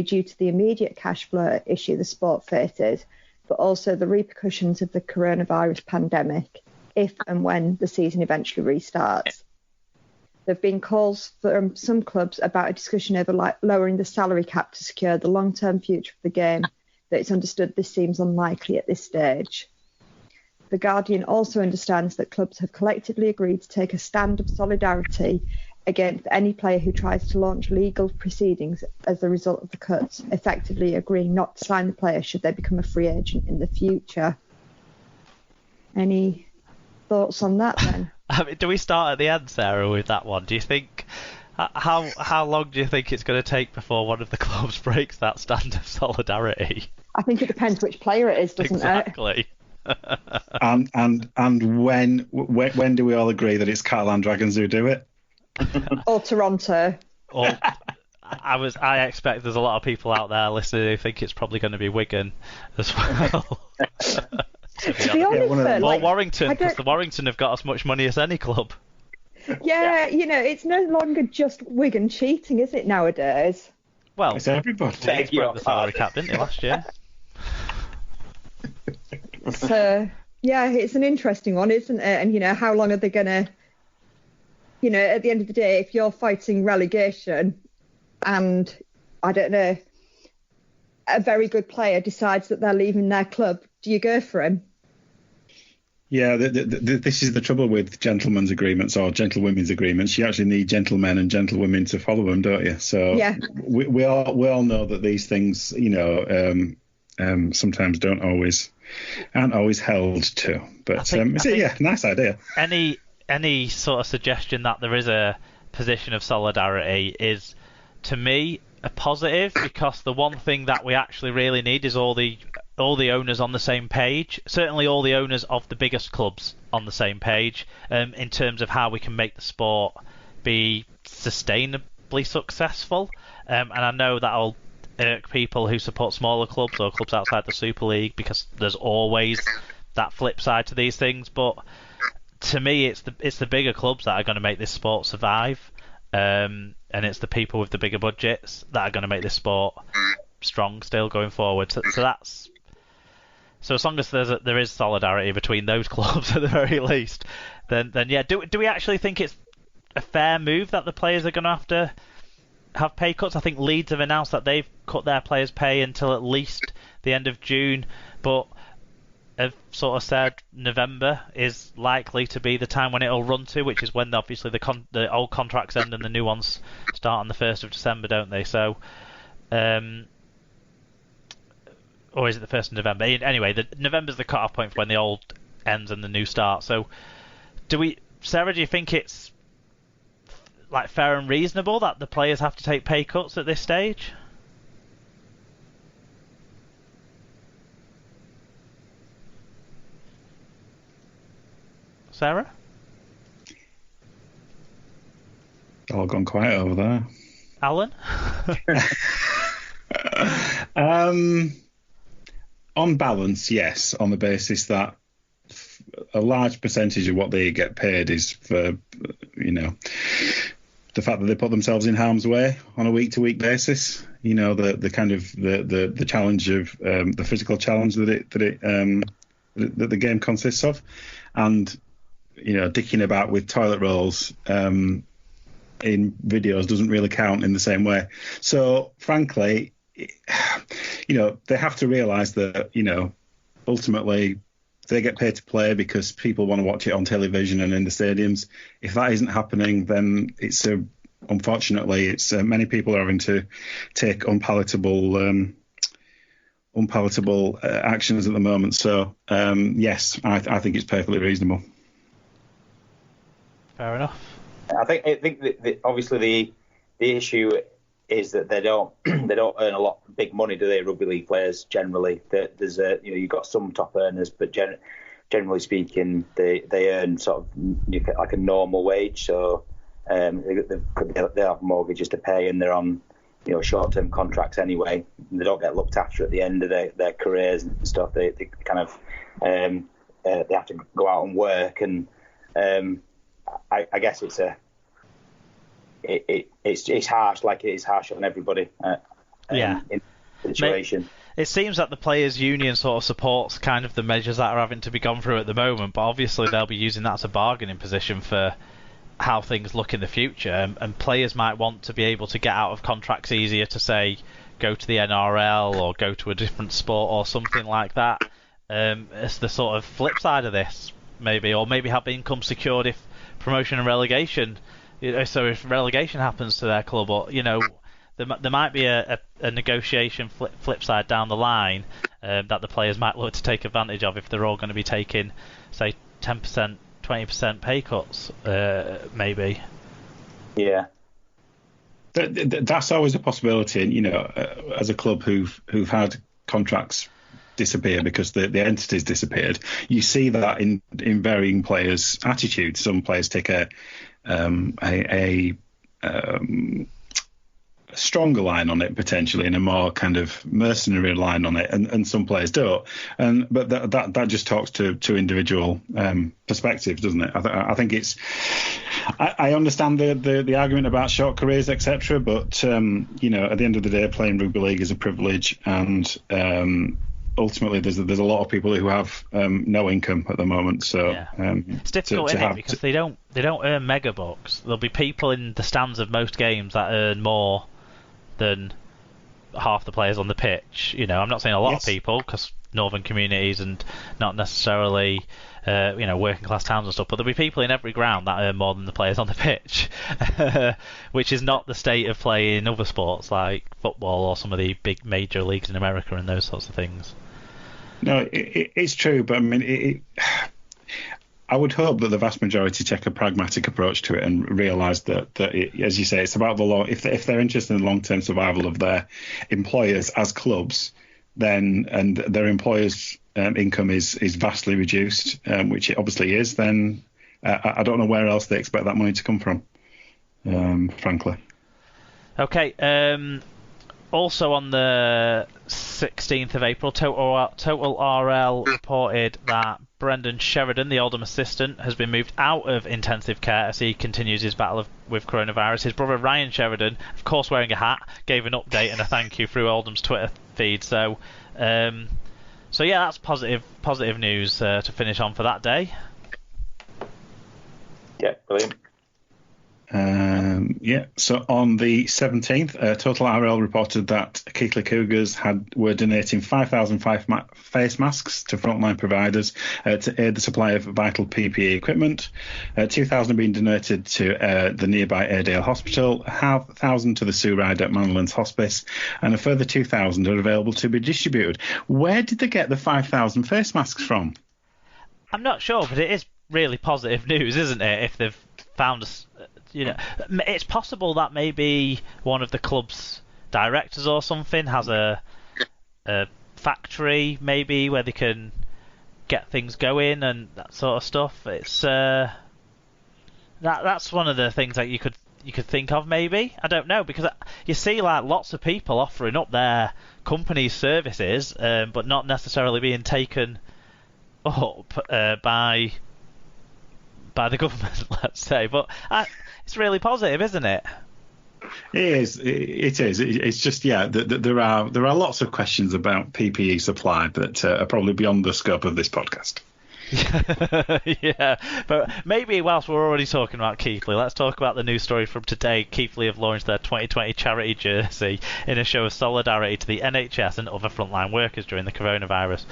due to the immediate cash flow issue the sport faces, but also the repercussions of the coronavirus pandemic if and when the season eventually restarts. There have been calls from some clubs about a discussion over lowering the salary cap to secure the long-term future of the game, but it's understood this seems unlikely at this stage. The Guardian also understands that clubs have collectively agreed to take a stand of solidarity against any player who tries to launch legal proceedings as a result of the cuts, effectively agreeing not to sign the player should they become a free agent in the future. Any thoughts on that then? Do we start at the end, Sarah, with that one? Do you think how long do you think it's going to take before one of the clubs breaks that stand of solidarity? I think it depends which player it is, doesn't Exactly. And when do we all agree that it's Catalan Dragons who do it? Or Toronto? Or I expect there's a lot of people out there listening who think it's probably going to be Wigan as well. To be honest, or Warrington, because the Warrington have got as much money as any club. Yeah, it's no longer just Wigan cheating, is it, nowadays? Well, it's everybody. Leeds broke the salary cap, didn't they, last year? So, yeah, it's an interesting one, isn't it? And, how long are they going to... at the end of the day, if you're fighting relegation and, I don't know, a very good player decides that they're leaving their club, do you go for him? Yeah, this is the trouble with gentlemen's agreements or gentlewomen's agreements. You actually need gentlemen and gentlewomen to follow them, don't you? So yeah. we all know that these things, sometimes aren't always held to. But nice idea. Any sort of suggestion that there is a position of solidarity is, to me, a positive, because the one thing that we actually really need is all the owners on the same page. Certainly all the owners of the biggest clubs on the same page, in terms of how we can make the sport be sustainably successful. And I know that'll irk people who support smaller clubs or clubs outside the Super League, because there's always that flip side to these things. But to me, it's the bigger clubs that are going to make this sport survive, and it's the people with the bigger budgets that are going to make this sport strong still going forward. So as long as there is solidarity between those clubs at the very least, then yeah. Do we actually think it's a fair move that the players are going to have pay cuts? I think Leeds have announced that they've cut their players' pay until at least the end of June, but have sort of said November is likely to be the time when it'll run to, which is when obviously the old contracts end and the new ones start on the 1st of December, don't they? So, or is it the 1st of November? Anyway, November's the cut-off point for when the old ends and the new starts. So, Sarah, do you think it's fair and reasonable that the players have to take pay cuts at this stage? Sarah? All gone quiet over there. Alan? On balance, yes, on the basis that a large percentage of what they get paid is for, the fact that they put themselves in harm's way on a week-to-week basis. The kind of the challenge of the physical challenge that the game consists of, and dicking about with toilet rolls in videos doesn't really count in the same way. So, frankly, they have to realise that, ultimately they get paid to play because people want to watch it on television and in the stadiums. If that isn't happening, then unfortunately, many people are having to take unpalatable actions at the moment. So, yes, I think it's perfectly reasonable. Fair enough. I think that obviously the issue is that they don't earn a lot of big money, do they? Rugby league players generally. There's you've got some top earners, but generally speaking, they earn sort of like a normal wage. So they have mortgages to pay, and they're on short-term contracts anyway. They don't get looked after at the end of their careers and stuff. They kind of they have to go out and work, and I guess it's harsh, like it is harsh on everybody. in the situation. It seems that the players' union sort of supports kind of the measures that are having to be gone through at the moment, but obviously they'll be using that as a bargaining position for how things look in the future, and players might want to be able to get out of contracts easier to, say, go to the NRL or go to a different sport or something like that. It's the sort of flip side of this, maybe, or maybe have income secured if promotion and relegation. So if relegation happens to their club, or there might be a negotiation flip side down the line that the players might look to take advantage of if they're all going to be taking, say, 10%, 20% pay cuts, maybe. Yeah. That's always a possibility, and as a club who've had contracts disappear because the entities disappeared, you see that in varying players' attitudes. Some players take a stronger line on it potentially, and a more kind of mercenary line on it, and some players don't. But that just talks to individual perspectives, doesn't it? I think it's. I understand the argument about short careers, etc. But at the end of the day, playing rugby league is a privilege, and ultimately there's a lot of people who have no income at the moment. So it's difficult, isn't it? Because they don't earn mega bucks. There'll be people in the stands of most games that earn more than half the players on the pitch. I'm not saying a lot of people, because northern communities and not necessarily working class towns and stuff, but there'll be people in every ground that earn more than the players on the pitch, which is not the state of play in other sports like football or some of the big major leagues in America and those sorts of things. No, it's true, but I mean, I would hope that the vast majority take a pragmatic approach to it and realise that as you say, it's about the law. If they're interested in the long-term survival of their employers as clubs, then, and their employers' income is vastly reduced, which it obviously is, then I don't know where else they expect that money to come from, frankly. Okay. Also on the 16th of April, Total RL reported that Brendan Sheridan, the Oldham assistant, has been moved out of intensive care as he continues his battle with coronavirus. His brother Ryan Sheridan, of course wearing a hat, gave an update and a thank you through Oldham's Twitter feed. So yeah, that's positive news to finish on for that day. Yeah, brilliant. So on the 17th, Total RL reported that Keighley Cougars were donating 5,000 face masks to frontline providers to aid the supply of vital PPE equipment. 2,000 have been donated to the nearby Airedale Hospital, 1,000 to the Sue Ryder at Manlands Hospice, and a further 2,000 are available to be distributed. Where did they get the 5,000 face masks from? I'm not sure, but it is really positive news, isn't it? If they've found it's possible that maybe one of the club's directors or something has a factory, maybe, where they can get things going and that sort of stuff. It's that's one of the things that you could think of, maybe. I don't know, because you see like lots of people offering up their company's services, but not necessarily being taken up by the government, let's say. But it's really positive, isn't it? It is. It's just, there are lots of questions about PPE supply that are probably beyond the scope of this podcast. Yeah, but maybe whilst we're already talking about Keighley, let's talk about the news story from today. Keighley have launched their 2020 charity jersey in a show of solidarity to the NHS and other frontline workers during the coronavirus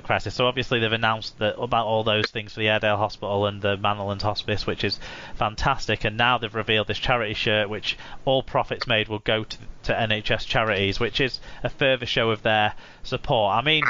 crisis. So obviously they've announced about all those things for the Airedale Hospital and the Manlands Hospice, which is fantastic, and now they've revealed this charity shirt, which all profits made will go to NHS charities, which is a further show of their support. I mean,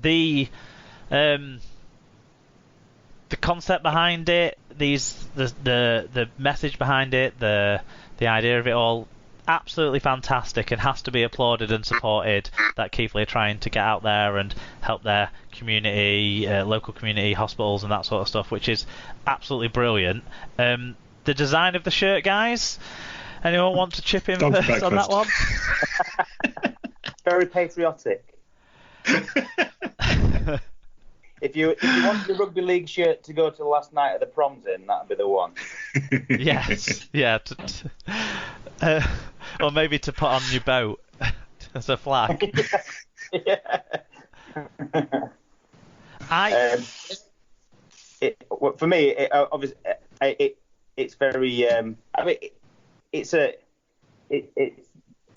the concept behind it, the message behind it, the idea of it all, absolutely fantastic, and has to be applauded and supported, that Keighley are trying to get out there and help their community, local community hospitals and that sort of stuff, which is absolutely brilliant. The design of the shirt, guys, anyone want to chip in first on that one? Very patriotic. If you want the rugby league shirt to go to the last night of the proms in, that'd be the one. Yes, yeah. or maybe to put on your boat as a flag. Yeah. For me, obviously, it's very. I mean, it's the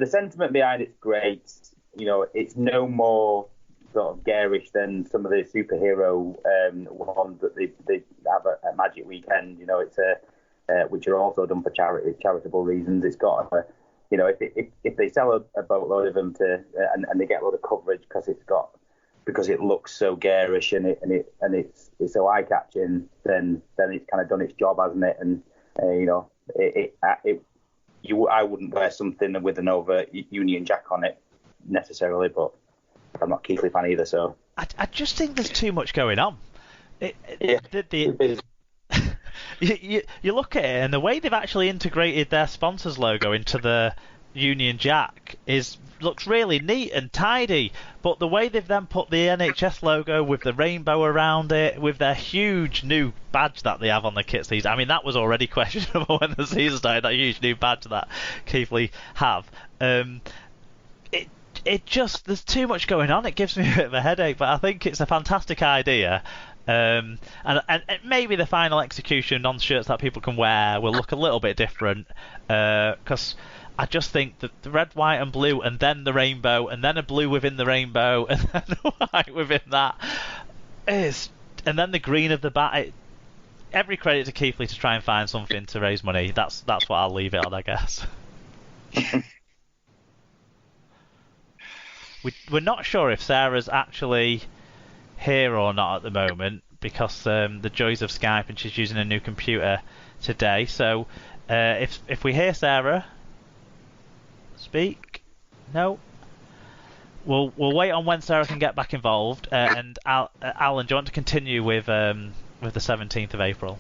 sentiment behind it's great. You know, it's no more sort of garish than some of the superhero ones that they have at Magic Weekend. You know, it's which are also done for charitable reasons. It's got you know, if they sell a boatload of them and they get a lot of coverage because it looks so garish and it's so eye catching, then it's kind of done its job, hasn't it? And you know, I wouldn't wear something with an over Union Jack on it necessarily, but I'm not a Keighley fan either, so I just think there's too much going on. You look at it, and the way they've actually integrated their sponsors logo into the Union Jack looks really neat and tidy, but the way they've then put the NHS logo with the rainbow around it, with their huge new badge that they have on the kits, I mean, that was already questionable when the season started, that huge new badge that Keighley have. It just, there's too much going on. It gives me a bit of a headache, but I think it's a fantastic idea. And maybe the final execution on shirts that people can wear will look a little bit different, because I just think that the red, white and blue, and then the rainbow, and then a blue within the rainbow, and then a white within that, and then the green of the bat. Every credit to Keighley to try and find something to raise money. That's what I'll leave it on, I guess. We're not sure if Sarah's actually here or not at the moment, because the joys of Skype, and she's using a new computer today. So if we hear Sarah speak, no, we'll wait on when Sarah can get back involved. And Alan, do you want to continue with the 17th of April?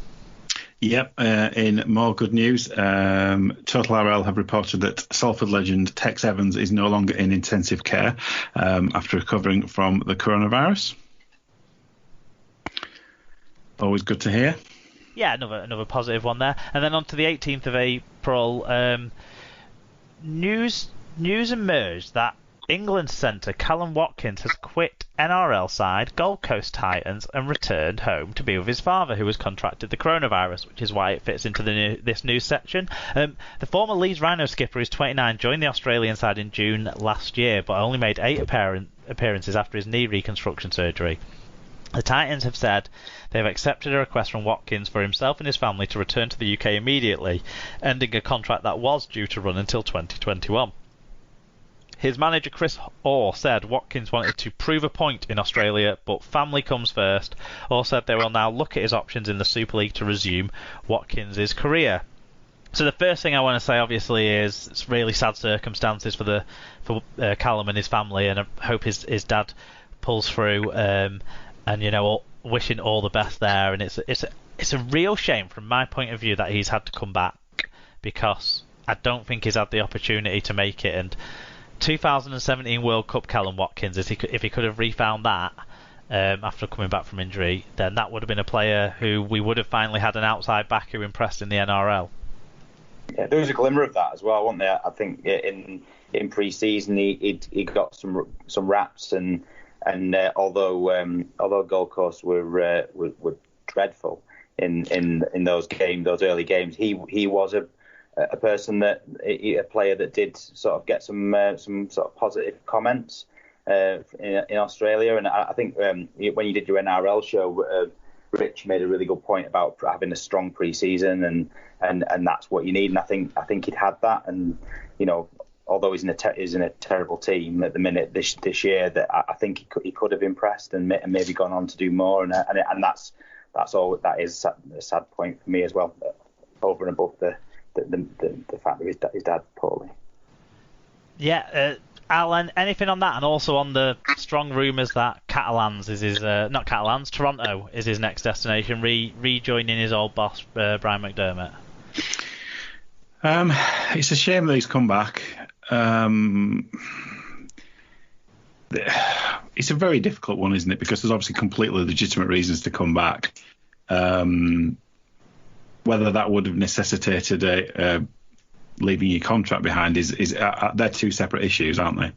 Yep, in more good news, Total RL have reported that Salford legend Tex Evans is no longer in intensive care after recovering from the coronavirus. Always good to hear. Yeah, another positive one there. And then on to the 18th of April, news emerged that England centre Callum Watkins has quit NRL side Gold Coast Titans and returned home to be with his father, who has contracted the coronavirus, which is why it fits into this news section. The former Leeds Rhino skipper, who's 29, joined the Australian side in June last year, but only made 8 appearances after his knee reconstruction surgery. The Titans have said they have accepted a request from Watkins for himself and his family to return to the UK immediately, ending a contract that was due to run until 2021. His manager Chris Orr said Watkins wanted to prove a point in Australia, but family comes first. Orr said they will now look at his options in the Super League to resume Watkins' career. So the first thing I want to say, obviously, is it's really sad circumstances for Callum and his family, and I hope his dad pulls through. And you know, wishing all the best there. And it's a real shame from my point of view that he's had to come back, because I don't think he's had the opportunity to make it. And 2017 World Cup Callum Watkins, if he could have refound that after coming back from injury, then that would have been a player who we would have finally had an outside back who impressed in the NRL. Yeah, there was a glimmer of that as well, wasn't there? I think in pre-season he got some raps, and although Gold Coast were dreadful in those early games, he was a person a player that did sort of get some sort of positive comments in Australia. And I think when you did your NRL show, Rich made a really good point about having a strong pre-season, and that's what you need. And I think he'd had that. And you know, although he's in a terrible team at the minute this year, that I think he could have impressed and maybe gone on to do more. And that's all. That is a sad point for me as well, over and above the fact that his dad's poorly. Yeah, Alan, anything on that? And also on the strong rumours that Toronto is his next destination, rejoining his old boss, Brian McDermott. It's a shame that he's come back. It's a very difficult one, isn't it? Because there's obviously completely legitimate reasons to come back. Whether that would have necessitated leaving your contract behind is they're two separate issues, aren't they?